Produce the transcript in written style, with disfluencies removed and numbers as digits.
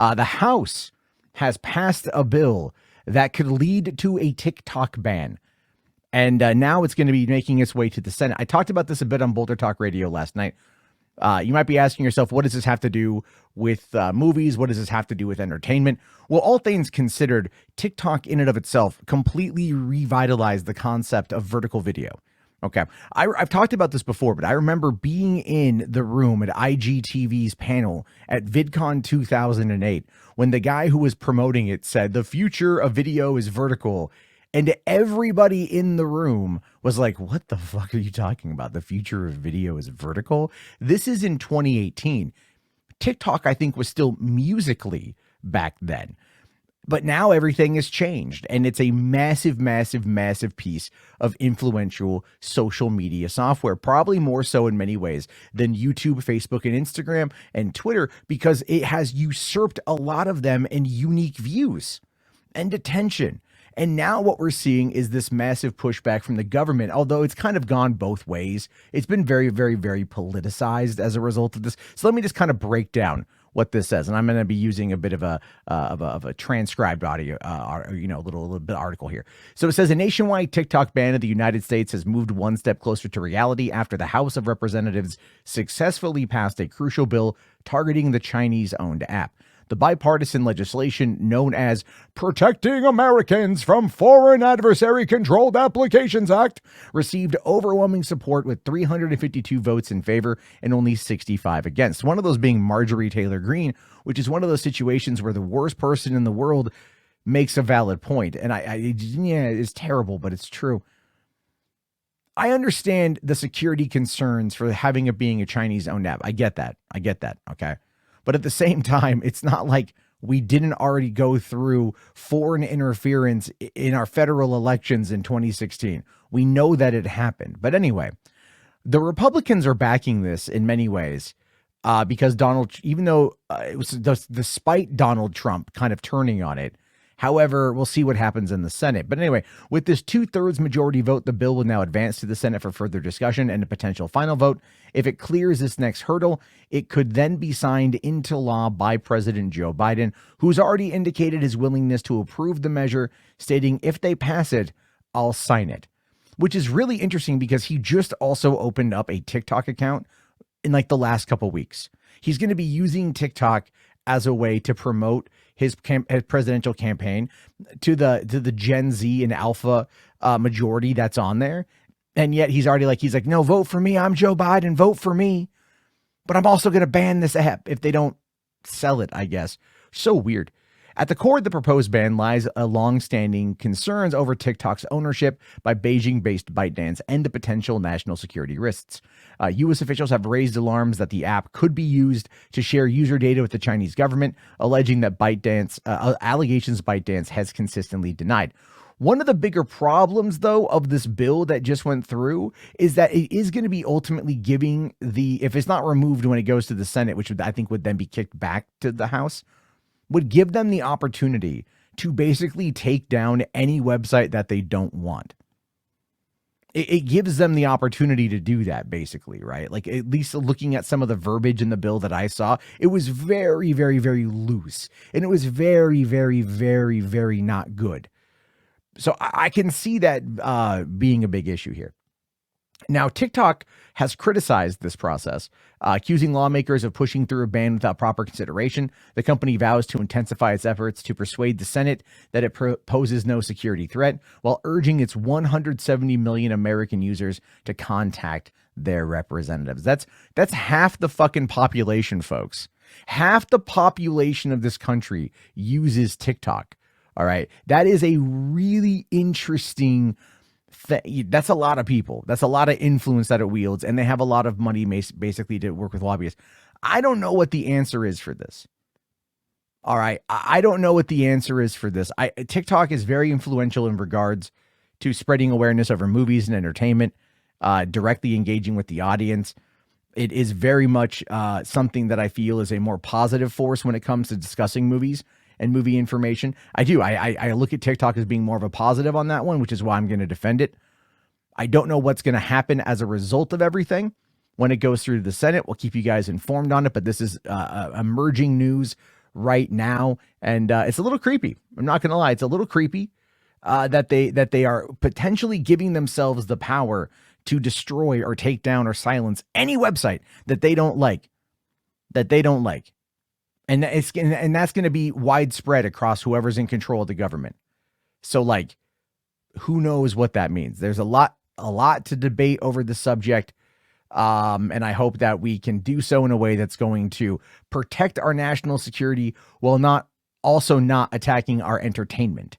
The House has passed a bill that could lead to a TikTok ban. And now it's going to be making its way to the Senate. I talked about this a bit on Boulder Talk Radio last night. You might be asking yourself, what does this have to do with movies? What does this have to do with entertainment? Well, all things considered, TikTok in and of itself completely revitalized the concept of vertical video. Okay. I've talked about this before, but I remember being in the room at IGTV's panel at VidCon 2008 when the guy who was promoting it said the future of video is vertical. And everybody in the room was like, what the fuck are you talking about? The future of video is vertical? This is in 2018. TikTok, I think, was still Musical.ly back then. But now everything has changed, and it's a massive, massive, massive piece of influential social media software, probably more so in many ways than YouTube, Facebook, and Instagram and Twitter, because it has usurped a lot of them in unique views and attention. And now what we're seeing is this massive pushback from the government, although it's kind of gone both ways. It's been very, very, very politicized as a result of this. So let me just kind of break down what this says. And I'm going to be using a bit of a transcribed audio, little bit article here. So it says a nationwide TikTok ban in the United States has moved one step closer to reality after the House of Representatives successfully passed a crucial bill targeting the Chinese-owned app. The bipartisan legislation known as Protecting Americans from Foreign Adversary-Controlled Applications Act received overwhelming support with 352 votes in favor and only 65 against. One of those being Marjorie Taylor Greene, which is one of those situations where the worst person in the world makes a valid point. And it's terrible, but it's true. I understand the security concerns for having it being a Chinese-owned app. I get that. Okay. But at the same time, it's not like we didn't already go through foreign interference in our federal elections in 2016. We know that it happened. But anyway, the Republicans are backing this in many ways because even though it was despite Donald Trump kind of turning on it. However, we'll see what happens in the Senate. But anyway, with this 2/3 majority vote, the bill will now advance to the Senate for further discussion and a potential final vote. If it clears this next hurdle, it could then be signed into law by President Joe Biden, who's already indicated his willingness to approve the measure, stating, if they pass it, I'll sign it. Which is really interesting because he just also opened up a TikTok account in like the last couple weeks. He's going to be using TikTok as a way to promote his presidential campaign to the Gen Z and Alpha majority that's on there. And yet he's like, no, vote for me. I'm Joe Biden. Vote for me. But I'm also going to ban this app if they don't sell it, I guess. So weird. At the core of the proposed ban lies a long-standing concerns over TikTok's ownership by Beijing-based ByteDance and the potential national security risks. U.S. officials have raised alarms that the app could be used to share user data with the Chinese government, alleging that allegations ByteDance has consistently denied. One of the bigger problems, though, of this bill that just went through is that it is going to be ultimately giving if it's not removed when it goes to the Senate, which I think would then be kicked back to the House, would give them the opportunity to basically take down any website that they don't want. It gives them the opportunity to do that, basically, right? Like, at least looking at some of the verbiage in the bill that I saw, it was very, very, very loose. And it was very, very, very, very not good. So I can see that being a big issue here. Now, TikTok has criticized this process, accusing lawmakers of pushing through a ban without proper consideration. The company vows to intensify its efforts to persuade the Senate that it poses no security threat, while urging its 170 million American users to contact their representatives. That's half the fucking population, folks. Half the population of this country uses TikTok. All right. That is a really interesting that's a lot of people. That's a lot of influence that it wields, and they have a lot of money basically to work with lobbyists. I don't know what the answer is for this. All right. I don't know what the answer is for this. TikTok is very influential in regards to spreading awareness over movies and entertainment, directly engaging with the audience. It is very much something that I feel is a more positive force when it comes to discussing movies and movie information. I look at TikTok as being more of a positive on that one, which is why I'm going to defend it. I don't know what's going to happen as a result of everything when it goes through the Senate. We'll keep you guys informed on it, but this is emerging news right now, and it's a little creepy. I'm not going to lie; it's a little creepy that they are potentially giving themselves the power to destroy or take down or silence any website that they don't like, and that's going to be widespread across whoever's in control of the government. So like, who knows what that means? There's a lot to debate over the subject. And I hope that we can do so in a way that's going to protect our national security while not attacking our entertainment.